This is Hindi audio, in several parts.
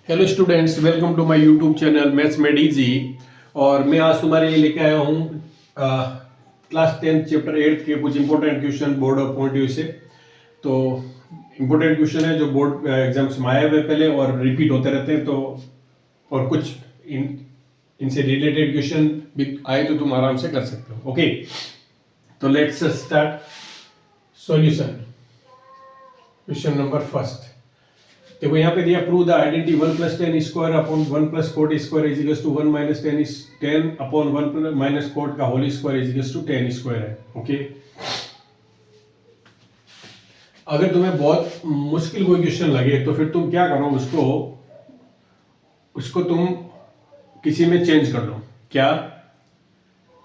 Hello students, welcome to my YouTube channel maths made easy. और मैं आज तुम्हारे लिए लेके आया हूँ क्लास 10 चैप्टर 8 के कुछ important question board of point view से। तो इंपॉर्टेंट क्वेश्चन है जो बोर्ड एग्जाम्स में आए हुए पहले और रिपीट होते रहते हैं। तो और कुछ इनसे रिलेटेड क्वेश्चन भी आए तो तुम आराम से कर सकते हो। ओके, तो let's start solution. Question number first देखो, यहाँ पे दिया prove the identity 1 plus 10 square upon 1 plus cot square is equals to 1 minus 10 upon 1 minus cot का whole square is equals to 10 square है। ओके, अगर तुम्हें बहुत मुश्किल कोई क्वेश्चन लगे तो फिर तुम क्या करो, उसको तुम किसी में चेंज कर लो। क्या?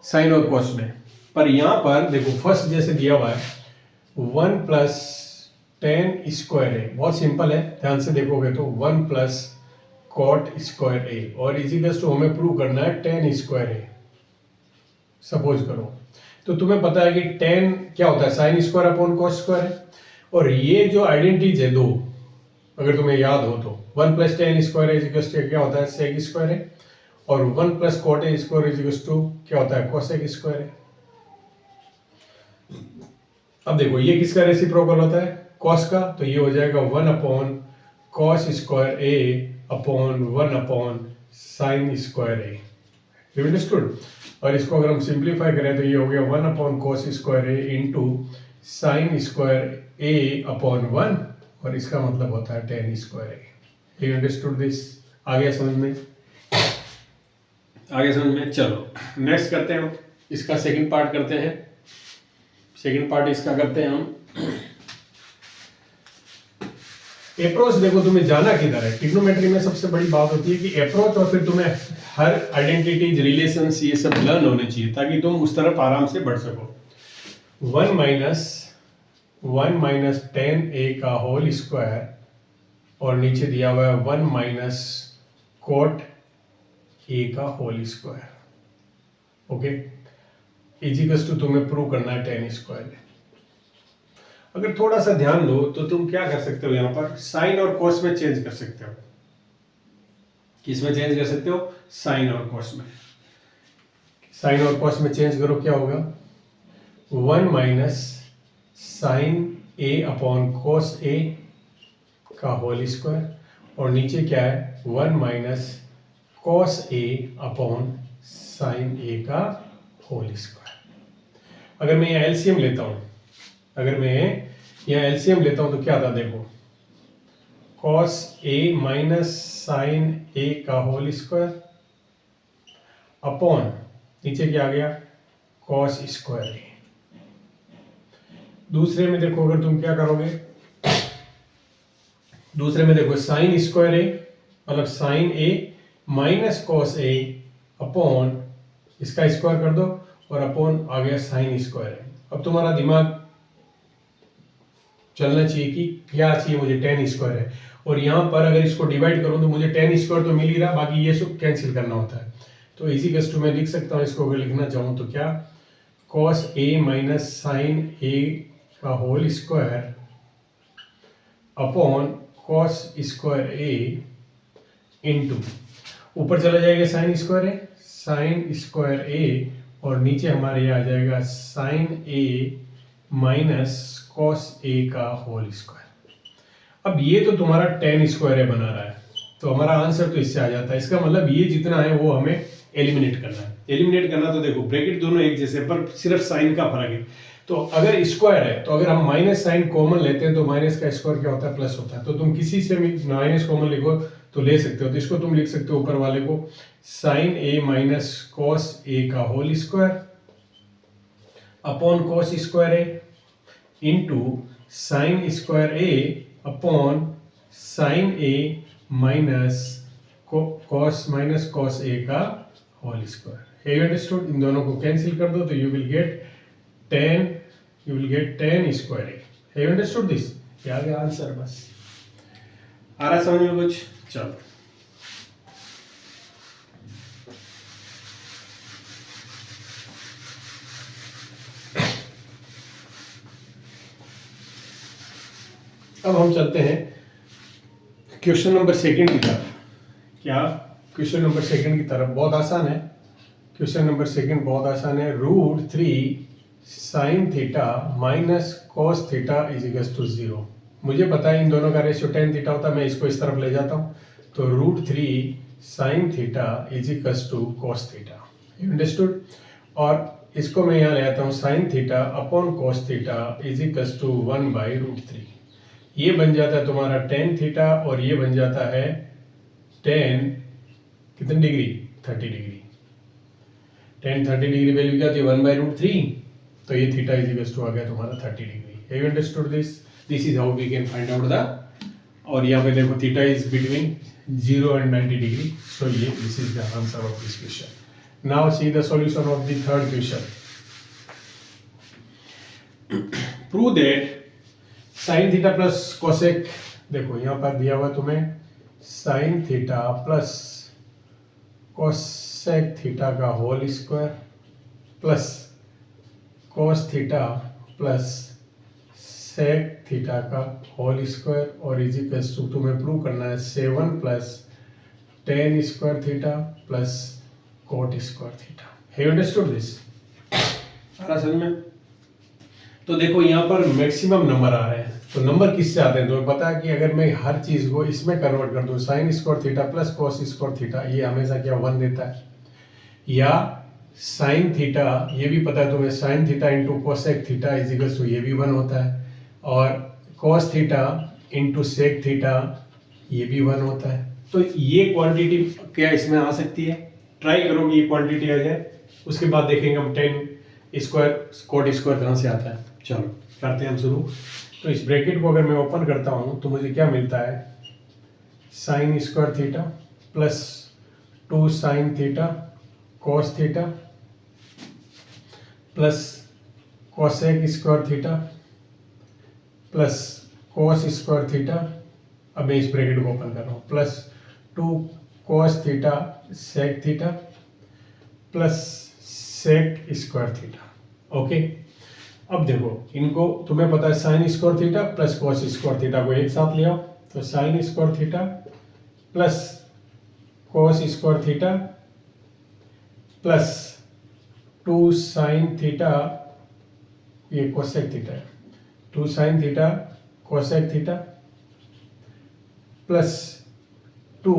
साइन और कॉस में। पर यहां पर देखो, फर्स्ट जैसे दिया हुआ है 1 प्लस 10 स्क्वायर है, बहुत सिंपल है, ध्यान से देखोगे तो 1 प्लस कॉट स्क्वायर ए और इजिकल्स टू हमें प्रूव करना है 10 स्क्वायर ए। सपोज करो तो तुम्हें पता है कि 10 क्या होता है, sine square upon cos square है। और ये जो आइडेंटिटीज है दो, अगर तुम्हें याद हो तो 1 प्लस 10 स्क्वायर इजिकल्स टू क्या होता है, सेक स्क्वायर है। और 1 plus cot a square equals to क्या होता है, कोसेक स्क्वायर है। अब देखो ये किसका रेसिप्रोकल होता है, कॉस का, तो ये हो जाएगा 1 upon cos square A upon 1 upon sine square A. You understood. और इसको अगर हम सिंप्लीफाई करें तो ये हो गया 1 upon cos square A into sine square A upon 1, और इसका मतलब होता है 10 square A. You understood this? आ गया समझ में? आगे समझ में? चलो नेक्स्ट करते हैं हम, इसका सेकंड पार्ट करते हैं। सेकंड पार्ट इसका करते हैं हम अप्रोच। देखो तुम्हें जाना किधर है, ट्रिग्नोमेट्री में सबसे बड़ी बात होती है कि अप्रोच, और फिर तुम्हें हर आइडेंटिटीज, रिलेशंस, ये सब लर्न होने चाहिए ताकि तुम उस तरफ आराम से बढ़ सको। 1 माइनस 10 ए का होल स्क्वायर और नीचे दिया हुआ है 1 माइनस कोट ए का whole square. Okay, equals to तुम्हें प्रूव करना है 10 स्क्वायर। अगर थोड़ा सा ध्यान दो तो तुम क्या कर सकते हो, यहां पर साइन और कॉस में चेंज कर सकते हो। किस में चेंज कर सकते हो? साइन और कॉस में। साइन और कॉस में चेंज करो, क्या होगा, 1 minus sign A upon cos A का होल स्क्वायर, और नीचे क्या है, 1 माइनस कॉस ए अपॉन साइन ए का होल स्क्वायर। अगर मैं यहाँ एलसीएम लेता हूं, तो क्या था, देखो cos a minus sine a का होल स्क्वायर अपॉन नीचे क्या आ गया, cos स्क्वायर a। दूसरे में देखो, अगर तुम क्या करोगे, दूसरे में देखो साइन स्क्वायर a मतलब sine a minus cos a upon इसका स्क्वायर कर दो और अपॉन आ गया साइन स्क्वायर a। अब तुम्हारा दिमाग चलना चाहिए कि क्या चाहिए मुझे, 10 स्क्वायर है, और यहाँ पर अगर इसको डिवाइड करूँ तो मुझे 10 स्क्वायर तो मिल ही रहा, बाकी ये सब कैंसिल करना होता है। तो इजी मैं लिख सकता हूँ इसको, अगर लिखना चाहूँ तो क्या, cos a minus sine a का whole square upon cos square a into ऊपर चला जाएगा साइन स्क्वायर a और नीचे हमारे ये आ जाएगा sine a minus cos a का होल स्क्वायर। अब ये तो तुम्हारा 10 स्क्वायर है बना रहा है, तो हमारा आंसर तो इससे आ जाता है। इसका मतलब ये जितना है वो हमें एलिमिनेट करना है। एलिमिनेट करना तो देखो ब्रैकेट दोनों एक जैसे, पर सिर्फ साइन का फर्क है। तो अगर स्क्वायर है तो अगर हम माइनस साइन कॉमन लेते हैं तो माइनस का स्क्वायर क्या होता है, प्लस होता है। तो तुम किसी से माइनस कॉमन लिखो तो ले सकते हो, तो इसको तुम लिख सकते हो ऊपर वाले को sine A minus cos A का whole square upon cos square A into sine square A upon sine A minus cos A का whole square. Have you understood? इन दोनों को कैंसिल कर दो तो you will get 10 square A. Have you understood this? क्या आ गया आंसर? बस आ रहा समझ में कुछ? चलो अब हम चलते हैं क्वेश्चन नंबर सेकंड की तरफ। क्या क्वेश्चन नंबर सेकंड की तरफ, बहुत आसान है क्वेश्चन नंबर सेकंड, बहुत आसान है। √3 sine theta minus cos theta is equal to 0। मुझे पता है इन दोनों का रेशियो tan थीटा होता है, मैं इसको इस तरफ ले जाता हूँ, तो √3 sine theta is equal to cos theta, you understood. और इसको मैं यहाँ ले आता हूँ sine theta upon cos theta is equal to 1/√3। ये बन जाता है तुम्हारा tan थीटा और ये बन जाता है tan कितने degree, 30 degree. tan 30 degree value क्या थी, 1/√3, तो ये थीटा इज इक्वल टू आ गया तुम्हारा 30 degree. Have you understood this? This is how we can find out the, और यहाँ पे देखो theta is between 0 and 90 degree, so ये this is the answer of this question. Now see the solution of the third question. Prove that sine theta plus cosec, देखो यहाँ पर दिया हुआ तुम्हें sine theta plus cosec theta का whole square plus cos theta plus sec theta का होल स्क्वायर और इज इक्वल्स टू, तुम्हें प्रूव करना है 7 plus tan square theta plus cot square theta. Have you understood this? आ रहा समझ में? तो देखो यहाँ पर मैक्सिमम नंबर आ रहे हैं, तो नंबर किससे आते हैं तुम्हें पता है कि अगर मैं हर चीज को इसमें कन्वर्ट कर दूं, sign square theta plus cos square theta, ये हमेशा क्या 1 देता है, या साइन थीटा, ये भी पता है तुम्हें sine theta into cosec theta is equal to, ये भी 1 होता है, और cos theta into sec theta ये भी 1 होता है। तो ये क्वांटिटी क्या इसमें आ सकती है, ट्राई करोगे ये क्वांटिटी आ जाए, उसके बाद देखेंगे हम tan स्क्वायर कोट स्क्वायर कहाँ से आता है। चलो करते हैं हम शुरू। तो इस ब्रैकेट को अगर मैं ओपन करता हूँ तो मुझे क्या मिलता है, sine square theta plus 2 sine theta cos theta plus cosec square theta plus cos square theta, अब मैं इस ब्रैकेट को ओपन कर रहा हूँ, plus 2 cos theta sec theta plus sec square theta. Okay, अब देखो इनको तुम्हें पता है sine square theta plus cos square theta को एक साथ ले आओ, तो sine square theta plus cos square theta plus 2 sine theta, ये कोसेक थीटा है, 2 sine theta cosec theta plus 2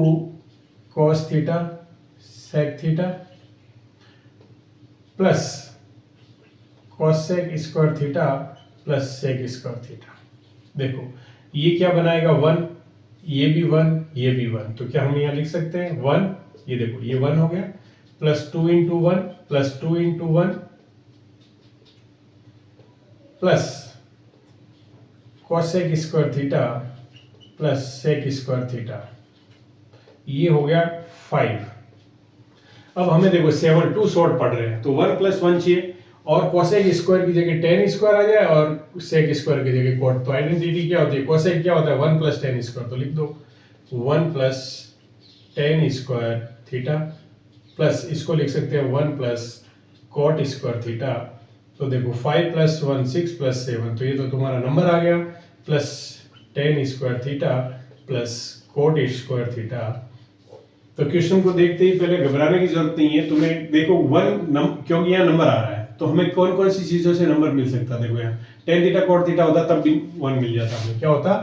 cos theta sec theta plus cosec square theta plus sec square theta. देखो ये क्या बनाएगा 1, ये भी 1, ये भी 1, तो क्या हम यहाँ लिख सकते हैं 1, ये देखो ये 1 हो गया, plus 2 into 1 plus 2 into 1 plus cosec square theta plus sec square theta, ये हो गया 5। अब हमें देखो 7 2 शॉर्ट पड़ रहे हैं, तो 1 प्लस 1 चाहिए, और कोसेक स्क्वायर की जगह tan स्क्वायर आ जाए और सेक स्क्वायर की जगह कोट, तो आइडेंटिटी क्या होती है, कोसेक क्या होता है 1 प्लस tan स्क्वायर, तो लिख दो 1 plus tan square theta plus इसको लिख सकते हैं 1 प्लस कोट स्क्वायर थीटा। तो देखो 5 प्लस 1 6 प्लस 7, तो ये तो तुम्हारा नंबर आ गया, plus tan square theta plus cot square theta. तो क्वेश्चन को देखते ही पहले घबराने की जरूरत नहीं है, तुम्हें देखो 1 क्योंकि यहाँ नंबर आ रहा है, तो हमें कौन कौन सी चीजों से नंबर मिल सकता है, देखो यहाँ tan थीटा कोट थीटा होता तब भी 1 मिल जाता, हमें क्या होता,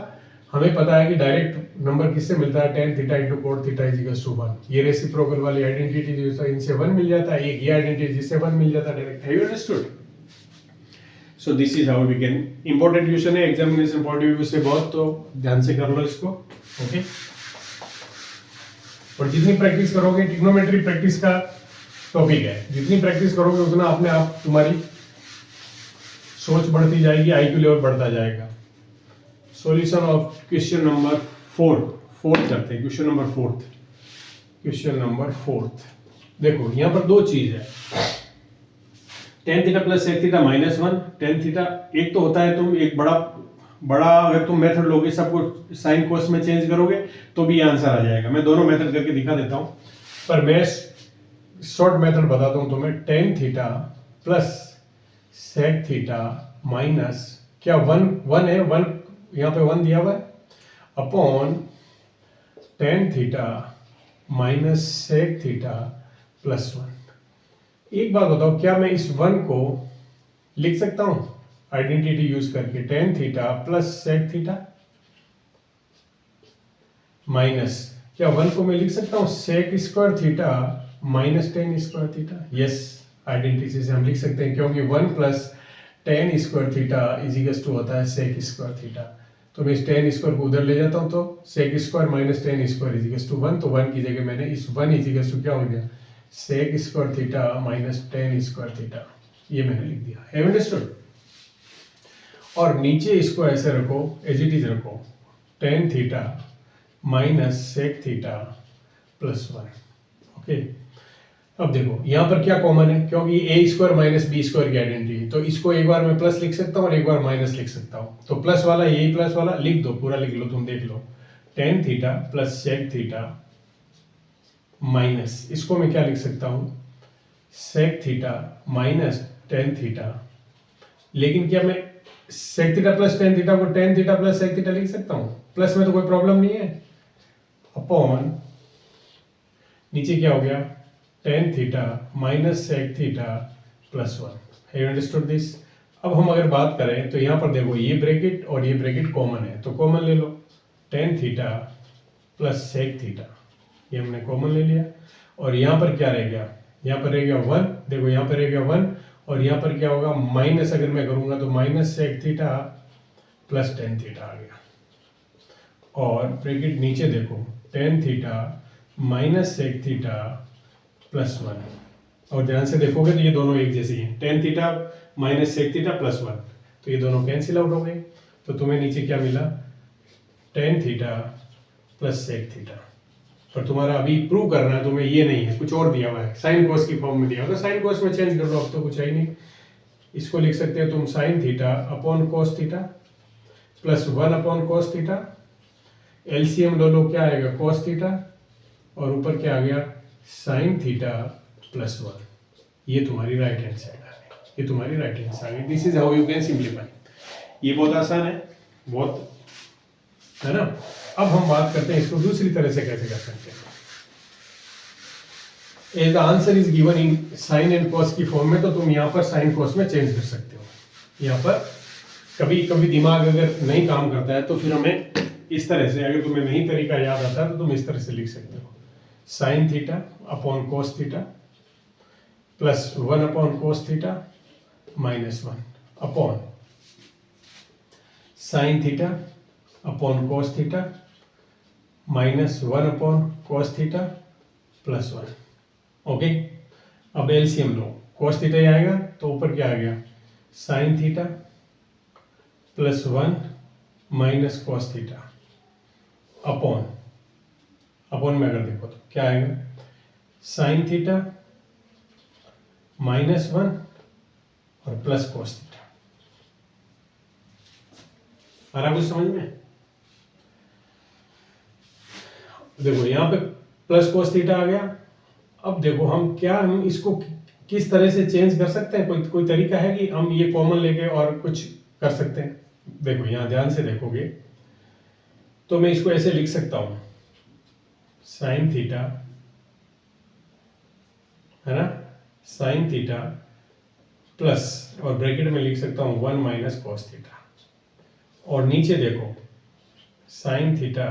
हमें पता है कि डायरेक्ट नंबर किससे मिलता है, tan theta into cot theta is equal to 1, ये रेसिप्रोकल वाली आइडेंटिटी जो है इनसे 1 मिल जाता है, एक ये आइडेंटिटी जिससे 1 मिल जाता है direct. Have you understood? So this is how we can, important question है एग्जामिनेशन पॉइंट ऑफ व्यू से बहुत, तो ध्यान से कर लो इसको। ओके, और जितनी प्रैक्टिस करोगे, ट्रिग्नोमेट्री प्रैक्टिस का टॉपिक है, जितनी प्रैक्टिस करोगे उतना अपने आप तुम्हारी सोच बढ़ती जाएगी, आईक्यू लेवल बढ़ता जाएगा। सॉल्यूशन ऑफ क्वेश्चन नंबर 4 करते हैं, क्वेश्चन नंबर 4। क्वेश्चन नंबर 4 देखो यहाँ पर दो चीज है, tan theta plus sec theta minus 1, tan theta एक तो होता है, तुम एक बड़ा अगर तुम मेथड लोगे सबको साइन कोस में चेंज करोगे तो भी आंसर आ जाएगा। मैं दोनों मेथड करके दिखा देता हूं, पर मैं शॉर्ट मेथड बताता हूं तुम्हें। tan theta plus sec theta minus क्या 1 है, 1 यहाँ पे 1 दिया हुआ है, upon tan theta minus sec theta plus 1। एक बात बताओ, क्या मैं इस 1 को लिख सकता हूं आइडेंटिटी यूज करके? Tan theta plus sec theta minus, क्या 1 को मैं लिख सकता हूं sec square theta minus tan square theta? Yes, identity से हम लिख सकते हैं, क्योंकि 1 plus tan square theta equals to होता है सेक स्क्वायर थीटा। तो मैं इस टेन स्क्वायर को उधर ले जाता हूं, तो sec square minus tan square equals to 1। तो 1 की जगह मैंने इस 1 इजिकल्स टू क्या हो गया, sec square theta minus tan square theta, ये मैंने लिख दिया। Have understood? और नीचे इसको ऐसे रखो, एज इट इज रखो, tan theta minus sec theta plus 1। Okay, अब देखो यहाँ पर क्या कॉमन है, क्योंकि a square minus b square की आइडेंटिटी है, तो इसको एक बार मैं प्लस लिख सकता हूँ और एक बार माइनस लिख सकता हूँ। तो प्लस वाला, यही प्लस वाला लिख दो, पूरा लिख लो, तुम देख लो, tan theta plus sec theta minus, इसको मैं क्या लिख सकता हूँ, sec theta minus tan theta. लेकिन क्या मैं sec theta plus tan theta को tan theta plus sec theta लिख सकता हूँ? प्लस में तो कोई प्रॉब्लम नहीं है। अपॉन नीचे क्या हो गया, tan theta minus sec theta plus 1। Have understood this? अब हम अगर बात करें तो यहाँ पर देखो, ये ब्रैकेट और ये ब्रैकेट कॉमन है, तो कॉमन ले लो, tan theta plus sec theta, ये हमने कॉमन ले लिया। और यहाँ पर क्या रह गया, यहाँ पर रह गया 1, देखो यहाँ पर रह गया 1, और यहाँ पर क्या होगा, माइनस अगर मैं करूँगा तो minus sec theta plus tan theta आ गया। और ब्रैकेट नीचे देखो, tan theta minus sec theta plus 1। और ध्यान से देखोगे तो ये दोनों एक जैसी हैं, tan theta minus sec theta plus 1, तो ये दोनों कैंसिल आउट हो गए। तो तुम्हें नीचे क्या मिला, tan theta plus sec theta. पर तुम्हारा अभी प्रूव करना है, तुम्हें ये नहीं है, कुछ और दिया हुआ है, साइन कोस की फॉर्म में दिया हुआ है, साइन कोस में चेंज कर लो, अब तो कुछ है ही नहीं। इसको लिख सकते हो तुम sine theta upon cos theta plus 1 upon cos theta, LCM लो लो, क्या आएगा, कोस थीटा, और ऊपर क्या आ गया, साइन थीटा प्लस 1। ये तुम्हारी राइट हैंड साइड आ गई, ये तुम्हारी राइट हैंड साइड आ गई। This is how you can simplify. ये बहुत आसान है, बहुत, है ना। अब हम बात करते हैं इसको दूसरी तरह से कैसे कर सकते हैं। As the answer is given in sine and cos की फॉर्म में, तो तुम यहाँ पर साइन कॉस में चेंज कर सकते हो। यहाँ पर कभी कभी दिमाग अगर नहीं काम करता है तो फिर हमें इस तरह से, अगर तुम्हें नहीं तरीका याद आता है तो तुम इस तरह से लिख सकते हो, sign theta upon cos theta plus 1 upon cos theta minus 1 upon sine theta upon cos theta minus 1 upon cos theta plus 1। Okay, अब एलसीएम लो, कोस थीटा ही आएगा तो ऊपर क्या आ गया, sign theta plus 1 minus cos theta upon, upon में अगर देखो तो क्या आएगा, साइन थीटा माइनस 1 और प्लस कोस थीटा। आ रहा कुछ समझ में? देखो यहाँ पे प्लस कोस थीटा आ गया। अब देखो हम इसको किस तरह से चेंज कर सकते हैं, कोई तरीका है कि हम ये कॉमन लेके और कुछ कर सकते हैं? देखो यहाँ ध्यान से देखोगे तो मैं इसको ऐसे लिख सकता हूं, साइन थीटा, है ना, साइन थीटा प्लस, और ब्रैकेट में लिख सकता हूं 1 माइनस कॉस थीटा, और नीचे देखो साइन थीटा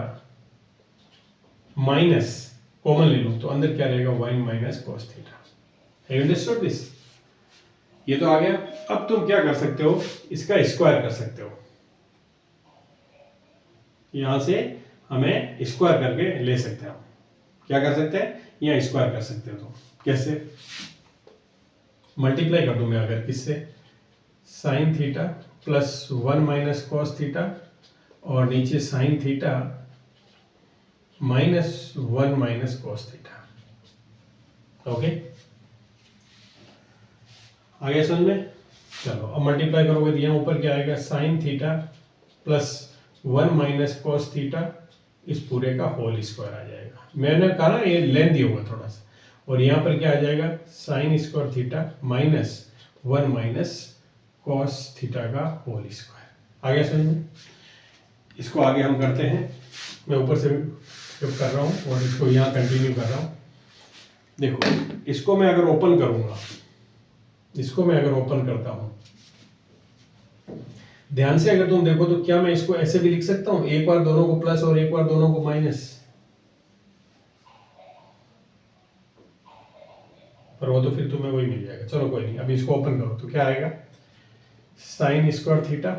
माइनस, कॉमन ले लो तो अंदर क्या रहेगा, 1 minus cos theta. Have you understood this? ये तो आ गया। अब तुम क्या कर सकते हो, इसका स्क्वायर कर सकते हो, यहां से हमें स्क्वायर करके ले सकते हो। क्या कर सकते हैं, यहाँ स्क्वायर कर सकते हो। तो कैसे, मल्टीप्लाई कर दूं मैं अगर, किससे, sign theta plus 1 minus cos theta, और नीचे sign theta minus 1 minus cos theta. Okay, आगे समझ में? चलो अब मल्टीप्लाई करोगे तो यहाँ ऊपर क्या आएगा, sine theta plus 1 minus cos theta, इस पूरे का होल स्क्वायर आ जाएगा। मैंने कहा ना ये लेंथी होगा थोड़ा सा, और यहाँ पर क्या आ जाएगा, sign square theta minus 1 minus cos theta का होल स्क्वायर। आगे समझ में? इसको आगे हम करते हैं, मैं ऊपर से जब कर रहा हूँ और इसको यहाँ कंटिन्यू कर रहा हूँ। देखो इसको मैं अगर ओपन करूँगा, इसको मैं अगर ओपन करता हूँ, ध्यान से अगर तुम देखो तो क्या मैं इसको ऐसे भी लिख सकता हूँ, एक बार दोनों को प्लस और एक बार दोनों को माइनस, पर वो तो फिर तुम्हें वही मिल जाएगा। चलो कोई नहीं, अभी इसको ओपन करो तो क्या आएगा, sine square theta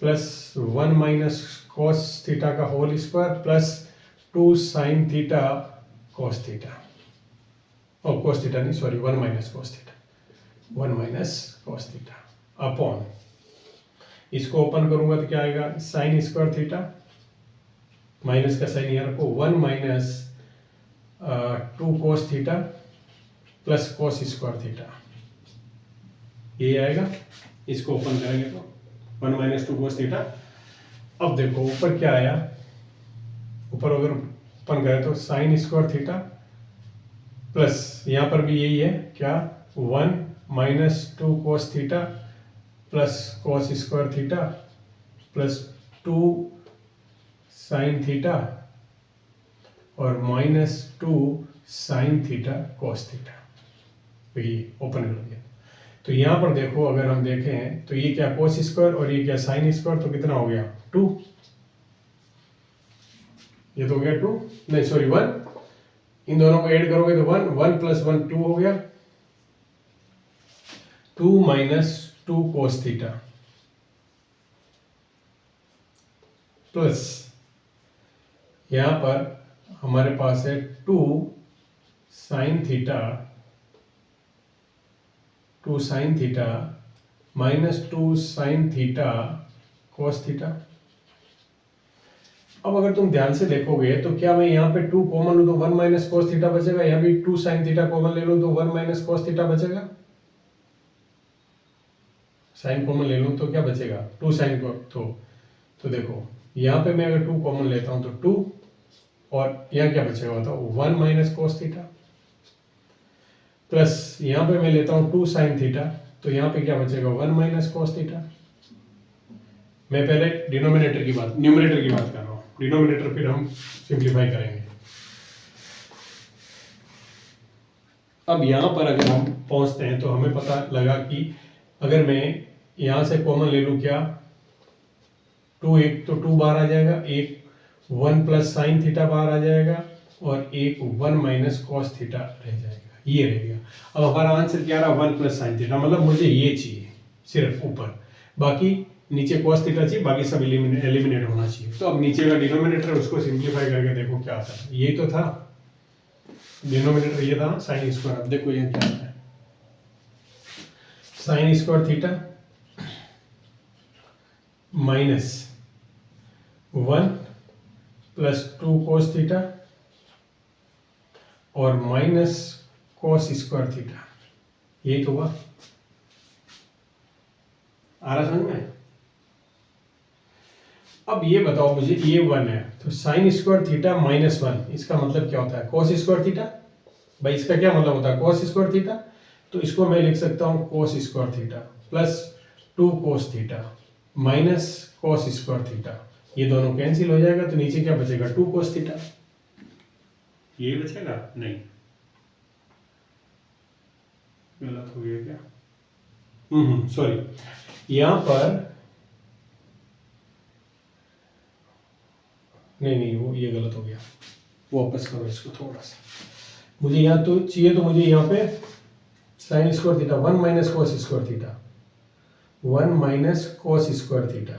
plus 1 minus cos theta का whole square plus 2 sine theta cos theta, और कॉस थीटा नहीं sorry 1 minus cos theta, 1 minus cos theta upon, इसको ओपन करूंगा तो क्या आएगा, साइन स्क्वायर थीटा, माइनस का साइन यहाँ रखो, 1 minus 2 cos theta plus cos square theta, ये आएगा। इसको ओपन करेंगे तो 1 माइनस 2 कॉस थीटा। अब देखो ऊपर क्या आया, ऊपर अगर ओपन करें तो साइन स्क्वायर थीटा प्लस यहाँ पर भी यही है क्या, 1 minus 2 cos theta plus cos square theta plus 2 sine theta और minus 2 sine theta cos theta, तो ये ओपन कर दिया। तो यहाँ पर देखो अगर हम देखें तो ये क्या कॉस स्क्वायर और ये क्या साइन स्क्वायर, तो कितना हो गया 2, ये तो हो गया 2 नहीं सॉरी 1, इन दोनों को ऐड करोगे तो 1, 1 प्लस 1 2 हो गया, 2 माइनस 2 कॉस थीटा प्लस यहाँ पर हमारे पास है 2 sine theta, 2 sine theta minus 2 sine theta cos theta. अब अगर तुम ध्यान से देखोगे तो क्या मैं यहाँ पे 2 कॉमन लूँ तो 1 माइनस कॉस थीटा बचेगा, यहाँ भी 2 साइन थीटा कॉमन ले लूँ तो 1 माइनस कॉस थीटा बचेगा, साइन कॉमन ले लूँ तो क्या बचेगा 2 साइन को, तो देखो यहाँ पे मैं अगर 2 कॉमन लेता हूँ तो 2 और यहाँ क्या बचेगा बताओ 1 माइनस कॉस थीटा प्लस यहाँ पे मैं लेता हूँ 2 साइन थीटा, तो यहाँ पे क्या बचेगा 1 माइनस कॉस थीटा। मैं पहले डिनोमिनेटर की बात, न्यूमरेटर की बात कर रहा हूँ, डिनोमिनेटर फिर हम सिंप्लीफाई करेंगे। अब यहाँ पर अगर हम पहुँचते हैं तो हमें पता लगा कि अगर मैं यहाँ से कॉमन ले लूँ क्या 2, एक तो 2 बाहर आ जाएगा, एक 1 प्लस साइन थीटा बाहर आ जाएगा और एक 1 माइनस कॉस थीटा रह जाएगा, ये रहेगा। अब हमारा आंसर क्या रहा 1 प्लस साइन थीटा, मतलब मुझे ये चाहिए सिर्फ ऊपर, बाकी नीचे कॉस थीटा चाहिए, बाकी सब एलिमिनेट होना चाहिए। तो अब नीचे का डिनोमिनेटर उसको सिंप्लीफाई करके देखो क्या आता है, ये तो था डिनोमिनेटर, ये था साइन स्क्वायर। अब देखो ये क्या आता है, sine square theta minus 1 plus 2 cos theta और माइनस कॉस स्क्वायर थीटा, यही तो हुआ, आ रहा समझ में। अब ये बताओ मुझे, ये 1 है तो साइन स्क्वायर थीटा माइनस 1, इसका मतलब क्या होता है कॉस स्क्वायर थीटा, भाई इसका क्या मतलब होता है कॉस स्क्वायर थीटा, तो इसको मैं लिख सकता हूँ cos square theta plus 2 cos theta minus cos square theta, ये दोनों कैंसिल हो जाएगा तो नीचे क्या बचेगा 2 कॉस थीटा, ये बचेगा नहीं, गलत हो गया क्या, सॉरी यहाँ पर नहीं वो ये गलत हो गया, वापस करो इसको थोड़ा सा, मुझे यहाँ तो चाहिए, तो मुझे यहाँ पे sign square theta 1 minus cos square theta, 1 minus cos square theta,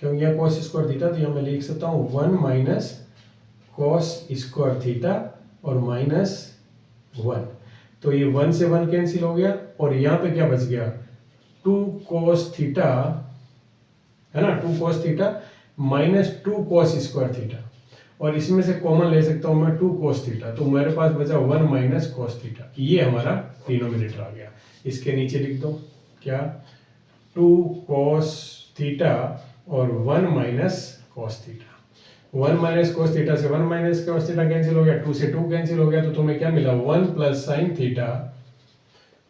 क्योंकि यहाँ कॉस स्क्वायर थीटा तो यहाँ मैं लिख सकता हूँ 1 माइनस कॉस स्क्वायर थीटा और माइनस 1, तो ये 1 से 1 कैंसिल हो गया और यहाँ पे क्या बच गया 2 कॉस थीटा, है ना 2 cos theta minus 2 cos square theta, और इसमें से कॉमन ले सकता हूँ मैं 2 कॉस थीटा, तो मेरे पास बचा 1 माइनस कॉस थीटा, ये हमारा डिनोमिनेटर आ गया। इसके नीचे लिख दो क्या 2 कॉस थीटा और 1 minus cos theta, 1 minus cos theta से 1 माइनस कॉस थीटा कैंसिल हो गया, 2 से 2 कैंसिल हो गया, तो तुम्हें क्या मिला 1 plus sign theta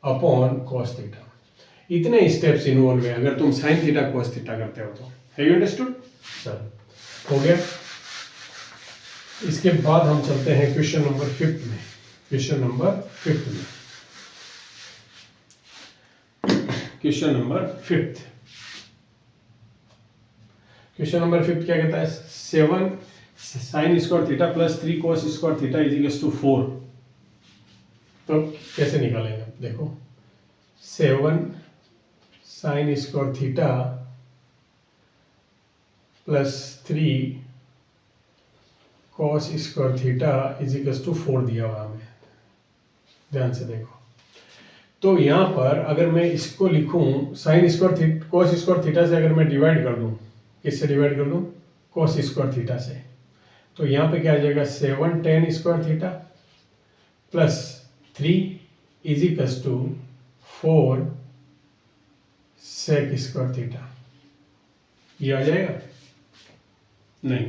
upon cos theta. इतने स्टेप्स इन्वॉल्व है अगर तुम साइन थीटा कॉस थीटा करते हो तो, हैव यू अंडरस्टूड। चलो हो गया। इसके बाद हम चलते हैं क्वेश्चन नंबर 5 में। क्वेश्चन नंबर 5 में, क्वेश्चन नंबर 5, क्वेश्चन नंबर 5 क्या कहता है? 7 sine square theta plus 3 cos square theta is equal to 4। तो कैसे निकालेंगे? देखो 7 sine square theta plus 3 cos square theta is equal to 4 दिया हुआ हमें। ध्यान से देखो, तो यहाँ पर अगर मैं इसको लिखूं sine square cos square theta से अगर मैं डिवाइड कर दूं, किससे डिवाइड कर दूं? कॉस स्क्वायर थीटा से। तो यहाँ पे क्या आ जाएगा? 7 tan square theta plus 3 is equal to 4 sec square theta. ये आ जाएगा? नहीं,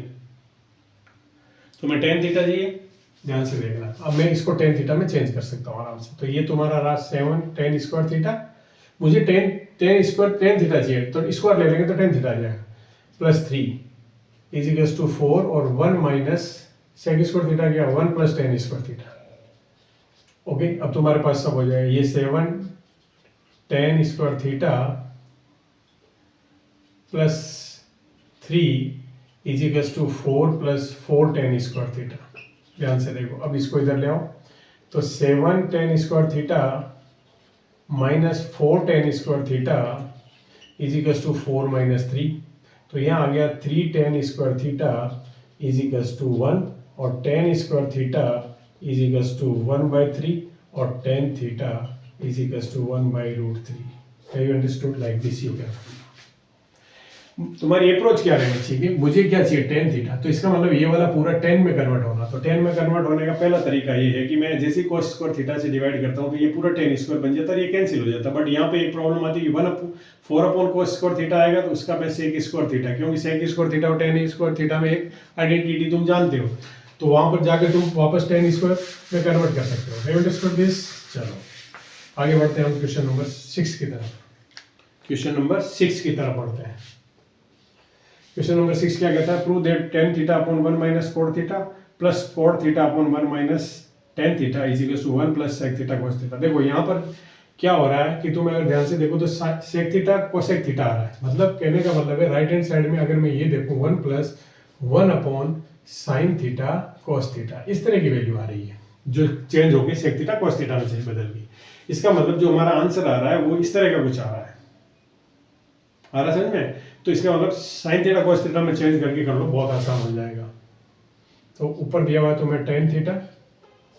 तो मैं टेन थीटा चाहिए। ध्यान से देखना, अब मैं इसको टेन थीटा में चेंज कर सकता हूँ आराम से। तो ये तुम्हारा रहा 7 टेन स्क्वायर थीटा, मुझे टेन स्क्वायर टेन थीटा चाहिए, तो स्क्वायर ले लेंगे तो टेन थीटा आ जाएगा, प्लस 3 इज इक्वल टू 4 और 1 माइनस सेक स्क्वायर थीटा क्या? 1 plus tan square theta. Okay, अब तुम्हारे पास सब हो जाएगा। ये 7 tan square theta plus 3 is equal to 4 plus 4 tan square theta. ध्यान से देखो, अब इसको इधर ले आओ, तो 7 tan square theta minus 4 tan square theta is equal to 4 minus 3। तो यहाँ आ गया 3 tan square theta is equal to 1 और tan square theta is equal to 1/3 और tan theta is equal to 1/√3। Have you understood? Like this you can. तुम्हारी अप्रोच क्या रहनी चाहिए? मुझे क्या चाहिए? Tan theta. तो इसका मतलब ये वाला पूरा 10 में कन्वर्ट होना। तो 10 में कन्वर्ट होने का पहला तरीका ये है कि मैं जैसे कॉस स्क्वायर थीटा से डिवाइड करता हूँ तो ये पूरा 10 स्क्वायर बन जाता है, ये कैंसिल हो जाता है। बट यहाँ पे एक प्रॉब्लम आती है, 4 अपॉन कॉस स्क्वायर थीटा आएगा तो उसका मैं सेक स्क्वायर थीटा, क्योंकि सेक स्क्वायर थीटा और टेन स्क्वायर थीटा में एक आइडेंटिटी तुम जानते हो, तो वहां पर जाकर तुम वापस 10 स्क्वायर में कन्वर्ट कर सकते हो। Have you understood this? चलो आगे बढ़ते हैं हम क्वेश्चन नंबर 6 की तरफ। क्वेश्चन नंबर 6 की तरफ बढ़ते हैं। क्वेश्चन नंबर 6 क्या कहता है? Prove that tan theta upon 1 minus cot theta plus cot theta upon 1 minus tan theta is equal to 1 plus sec theta cos theta. देखो यहाँ पर क्या हो रहा है कि तुम अगर ध्यान से देखो तो सेक थीटा कोसेक थीटा आ रहा है। मतलब कहने का मतलब है राइट हैंड साइड में अगर मैं ये देखूं 1 plus 1 upon sine theta cos theta, इस तरह की वैल्यू आ रही है जो चेंज होकर सेक थीटा कोस थीटा में चेंज बदल गई। इसका मतलब जो हमारा आंसर आ रहा है वो इस तरह का कुछ आ रहा है। आ रहा समझ में? तो इसका मतलब साइन थीटा कोस थीटा में चेंज करके कर लो, बहुत आसान हो जाएगा। तो ऊपर दिया हुआ है तुम्हें टेन थीटा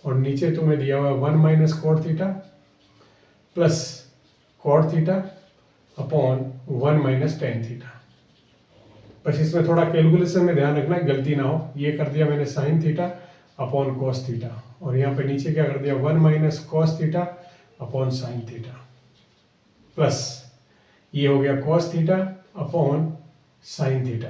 और नीचे तुम्हें दिया हुआ है 1 minus cot theta plus cot theta upon 1 minus tan theta. बस इसमें थोड़ा कैलकुलेशन में ध्यान रखना, गलती ना हो। ये कर दिया मैंने sign theta upon cos theta और यहाँ पे नीचे क्या कर दिया 1 minus cos theta upon sine theta plus ये हो गया cos theta upon sine theta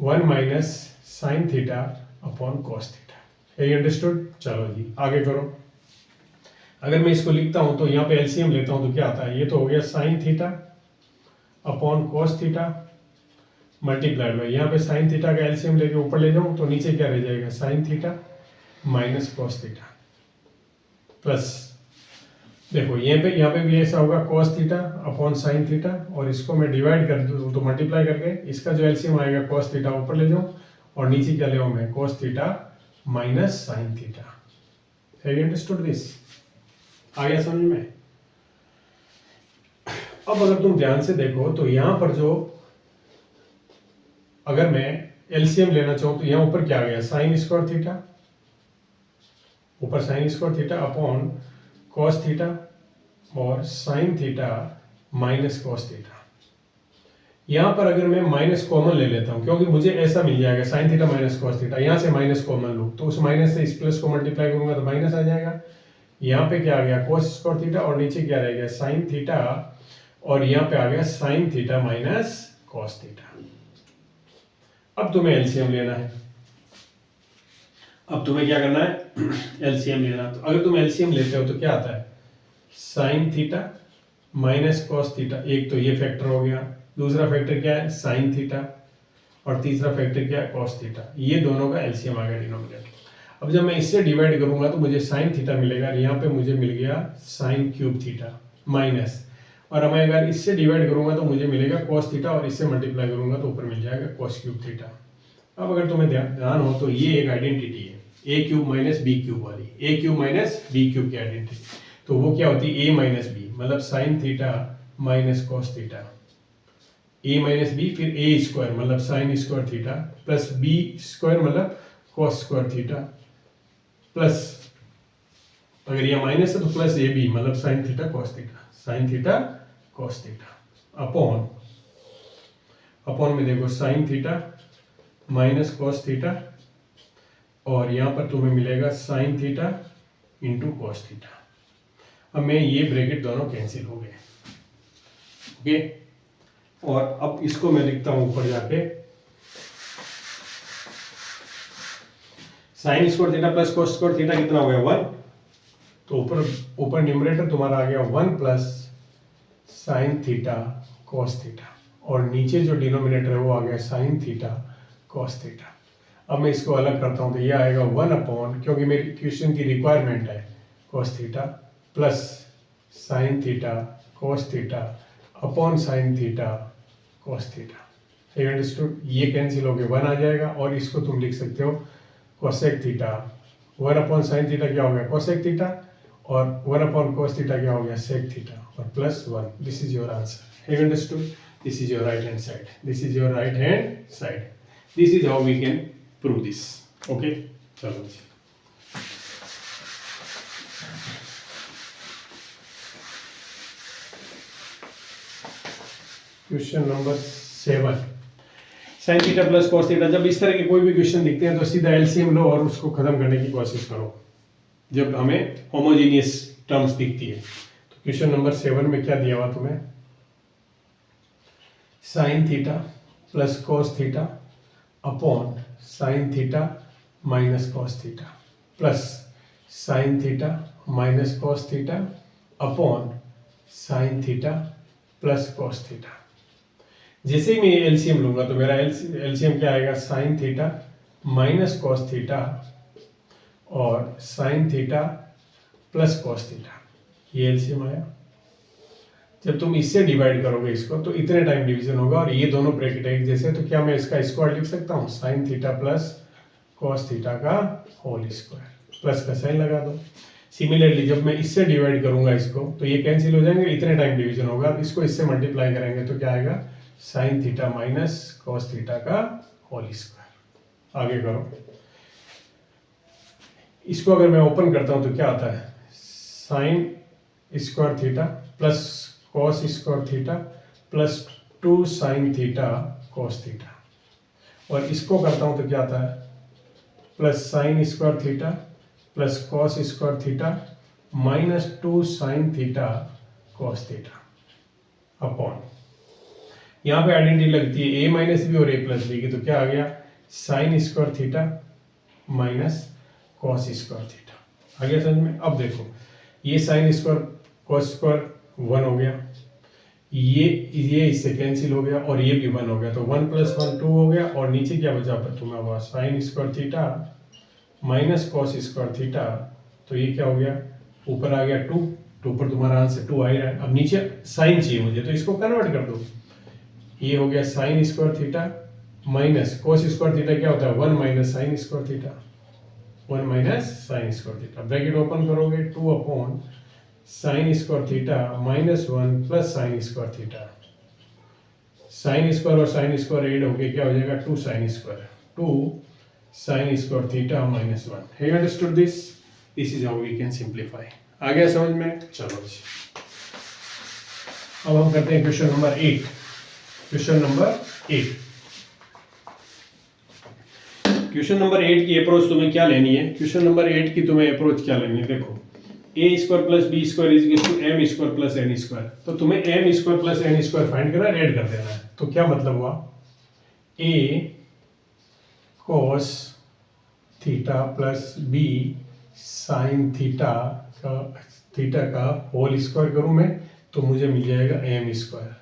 1 minus sine theta upon cos theta. यही अंडरस्टूड? चलो जी आगे करो। अगर मैं इसको लिखता हूं तो यहाँ पे एलसीएम लेता हूं तो क्या आता है? ये तो हो गया sign theta upon cos theta multiplied by, यहाँ पे साइन थीटा का एलसीएम लेके ऊपर ले जाऊं तो नीचे क्या रह जाएगा? Sign theta minus cos theta plus देखो यहाँ पे भी ऐसा होगा cos theta upon sine theta और इसको मैं डिवाइड कर दूँ तो मल्टीप्लाई करके इसका जो एलसीएम आएगा cos थीटा ऊपर ले जाऊँ और नीचे क्या ले आऊँ मैं? cos theta minus sine theta. Have you understood this? आ गया समझ में? अब अगर तुम ध्यान से देखो तो यहाँ पर जो अगर मैं एलसीएम लेना चाहूँ तो यहाँ ऊपर क्या आ गया? साइन स्क्वायर थीटा, ऊपर sine square theta upon cos theta और sine theta minus cos theta. यहाँ पर अगर मैं माइनस कॉमन ले लेता हूँ क्योंकि मुझे ऐसा मिल जाएगा sign theta minus cos theta, यहाँ से माइनस कॉमन लूँ तो उस माइनस से इस प्लस को मल्टीप्लाई करूंगा तो माइनस आ जाएगा। यहाँ पे क्या आ गया? cos स्क्वायर थीटा और नीचे क्या रह गया? साइन थीटा और यहाँ पे आ गया sign theta minus cos theta. अब तुम्हें एलसीएम लेना है। अब तुम्हें क्या करना है? एलसीएम लेना। तो अगर तुम एलसीएम लेते हो तो क्या आता है? Sign theta minus cos theta, एक तो ये फैक्टर हो गया, दूसरा फैक्टर क्या है? साइन थीटा और तीसरा फैक्टर क्या है, कॉस थीटा। ये दोनों का एलसीएम आ गया डिनोमिनेटर। अब जब मैं इससे डिवाइड करूंगा तो मुझे साइन थीटा मिलेगा, यहाँ पे मुझे मिल गया साइन क्यूब थीटा माइनस, और मैं अगर इससे डिवाइड करूंगा तो मुझे मिलेगा कॉस थीटा, और इससे मल्टीप्लाई करूंगा तो ऊपर मिल जाएगा कॉस क्यूब थीटा। अब अगर तुम्हें ध्यान हो तो ये एक आइडेंटिटी है, A cube minus B cube वाली, A cube minus B cube की आइडेंटिटी। तो वो क्या होती है, ए माइनस बी मतलब sine theta minus cos theta, A minus B फिर ए स्क्वायर मतलब sine square theta plus B square मतलब कॉस स्क्वायर थीटा प्लस, अगर ये माइनस है तो प्लस ए बी मतलब sine theta cos theta, sine theta cos theta upon, upon में देखो sign theta minus cos theta, और यहाँ पर तुम्हें मिलेगा sign theta into cos theta. अब मैं ये ब्रैकेट दोनों कैंसिल हो गए, ओके। और अब इसको मैं लिखता हूं ऊपर जाके, sign square theta plus cos square theta कितना हो गया 1, तो ऊपर न्यूमरेटर तुम्हारा आ गया 1 plus sign theta cos theta, और नीचे जो डिनोमिनेटर है वो आ गया साइन थीटा कॉस थीटा। अब मैं इसको अलग करता हूं तो ये आएगा 1 अपॉन, क्योंकि मेरी क्वेश्चन की रिक्वायरमेंट है cos theta plus sign theta cos theta upon sine theta cos theta. You understood, ये कैंसिल हो गया 1 आ जाएगा, और इसको तुम लिख सकते हो cosec theta, 1 upon sine theta क्या हो गया कोसेक थीटा, और 1 अपॉन कॉस थीटा क्या हो गया सेक थीटा, और plus 1। This is your answer. You understood, this is your right hand side, this is your right hand side, this is how we can prove this, okay. चलो जी, question number 7, sine theta plus cos theta. जब इस तरह के कोई भी क्वेश्चन दिखते हैं तो सीधा एलसीएम लो और उसको खत्म करने की कोशिश करो जब हमें होमोजीनियस टर्म्स दिखती है। तो क्वेश्चन नंबर 7 में क्या दिया हुआ तुम्हें, sine theta plus cos theta upon sine theta minus cos theta plus sign theta minus cos theta upon sine theta plus cos theta. जैसे ही मैं एलसीएम लूंगा तो मेरा एलसीएम क्या आएगा, sine theta minus cos theta और sine theta plus cos theta, ये एलसीएम आया। जब तुम इससे डिवाइड करोगे इसको तो इतने टाइम डिवीजन होगा, और ये दोनों ब्रैकेट एक जैसे, तो क्या मैं इसका स्क्वायर लिख सकता हूँ, sine theta plus cos theta का होल स्क्वायर, प्लस का साइन लगा दो। सिमिलरली जब मैं इससे डिवाइड करूंगा इसको तो ये कैंसिल हो जाएंगे, इतने टाइम डिवीजन होगा, इसको इससे मल्टीप्लाई करेंगे तो क्या आएगा, sine theta minus cos theta का होल स्क्वायर। आगे करो, इसको अगर मैं ओपन करता हूं तो क्या आता है, sine square theta plus cos square theta plus 2 sine theta cos theta, और इसको करता हूं तो क्या आता है, plus sine square theta plus cos square theta minus 2 sine theta cos theta upon, यहाँ पे आइडेंटिटी लगती है ए माइनस बी और ए प्लस बी की, तो क्या आ गया, sine square theta minus cos square theta. आ गया समझ में। अब देखो ये साइन स्क्वायर कॉस स्क्वायर 1 हो गया, ये इससे कैंसिल हो गया, और ये भी 1 हो गया, तो 1 प्लस 1 2 हो गया, और नीचे क्या बचा पर तुम्हें हुआ, sign square theta minus cos square theta, तो ये क्या हो गया, ऊपर आ गया 2 पर तुम्हारा आंसर 2 आ ही रहा है। अब नीचे साइन चाहिए मुझे, तो इसको कन्वर्ट कर दो, ये हो गया sine square theta minus cos square theta क्या होता है, 1 minus sine square theta, 1 minus sine square theta, bracket open करोगे 2 upon sine square theta minus 1 plus sine square theta, sine square और साइन स्क्वायर एड होके क्या हो जाएगा, 2 sine square, 2 sine square theta minus 1। Have you understood this, this is how we can simplify. आ गया समझ में। चलो जी, अब हम करते हैं question number 8। Question number 8, question number 8 की अप्रोच तुम्हें क्या लेनी है, क्वेश्चन नंबर 8 की तुम्हें अप्रोच क्या लेनी है, देखो A square plus B square is equal to M square plus N square, तो तुम्हें M square plus N square find करना है, ऐड कर देना है। तो क्या मतलब हुआ, A cos theta plus B sine theta का होल स्क्वायर करूं मैं तो मुझे मिल जाएगा एम स्क्वायर,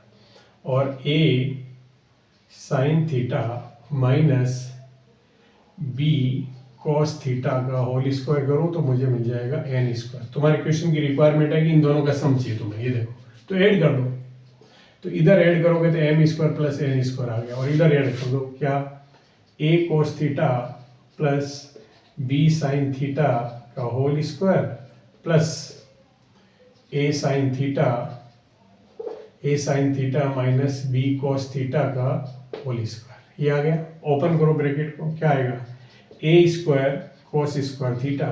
और A sine theta minus B cos theta का होल स्क्वायर करूँ तो मुझे मिल जाएगा एन स्क्वायर। तुम्हारे क्वेश्चन की रिक्वायरमेंट है कि इन दोनों का सम चाहिए तुम्हें, ये देखो, तो ऐड कर दो। तो इधर ऐड करोगे तो M square plus N square आ गया, और इधर ऐड कर दो क्या, A cos theta plus B sine theta का whole square plus A sine theta minus B cos theta का होल स्क्वायर, ये आ गया। ओपन करो ब्रैकेट को, क्या आएगा, A square cos square theta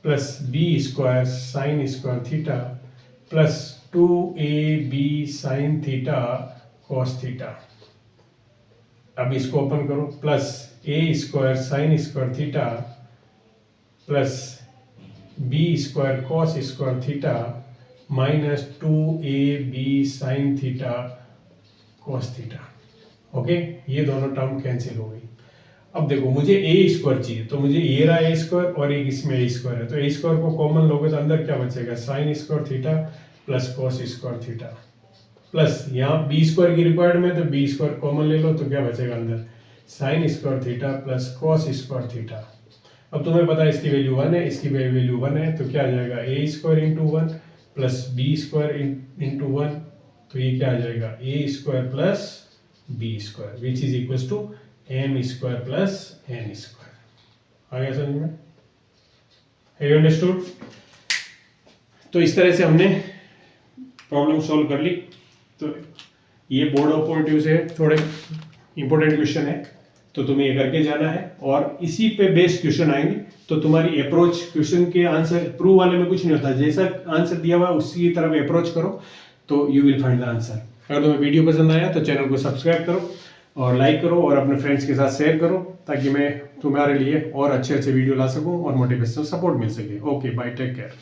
plus B square sine square theta plus 2ab sine theta cos theta. अब इसको ओपन करो, प्लस ए square sine square theta plus B square cos square theta minus 2ab sine theta cos theta. Okay, ये दोनों टर्म कैंसिल हो गई। अब देखो मुझे ए स्क्वायर चाहिए, तो मुझे ये रहा ए स्क्वायर और एक इसमें ए स्क्वायर है, तो ए स्क्वायर को कॉमन लोगे तो अंदर क्या बचेगा, sign square theta plus cos square theta, plus यहाँ बी स्क्वायर की रिक्वायर्ड में तो बी स्क्वायर कॉमन ले लो, तो क्या बचेगा अंदर, sign square theta plus cos square theta. अब तुम्हें पता है इसकी वैल्यू 1 है, इसकी वैल्यू 1 है, तो क्या आ जाएगा, A square into 1 plus B square into 1, तो ये क्या आ जाएगा, A square plus B square which is equal to M square plus N square. आ गया समझ में? Have you understood? तो इस तरह से हमने प्रॉब्लम सॉल्व कर ली। तो ये बोर्ड ऑफ पॉइंट व्यू से थोड़े इंपॉर्टेंट क्वेश्चन है, तो तुम्हें ये करके जाना है, और इसी पे बेस्ड क्वेश्चन आएंगे। तो तुम्हारी अप्रोच क्वेश्चन के आंसर प्रूव वाले में कुछ नहीं होता, जैसा आंसर दिया हुआ उसी तरफ अप्रोच करो तो you will find the answer. अगर तुम्हें वीडियो पसंद आया तो चैनल को सब्सक्राइब करो और लाइक करो और अपने फ्रेंड्स के साथ शेयर करो, ताकि मैं तुम्हारे लिए और अच्छे अच्छे वीडियो ला सकूं और मोटिवेशनल सपोर्ट मिल सके। Okay, bye, take care.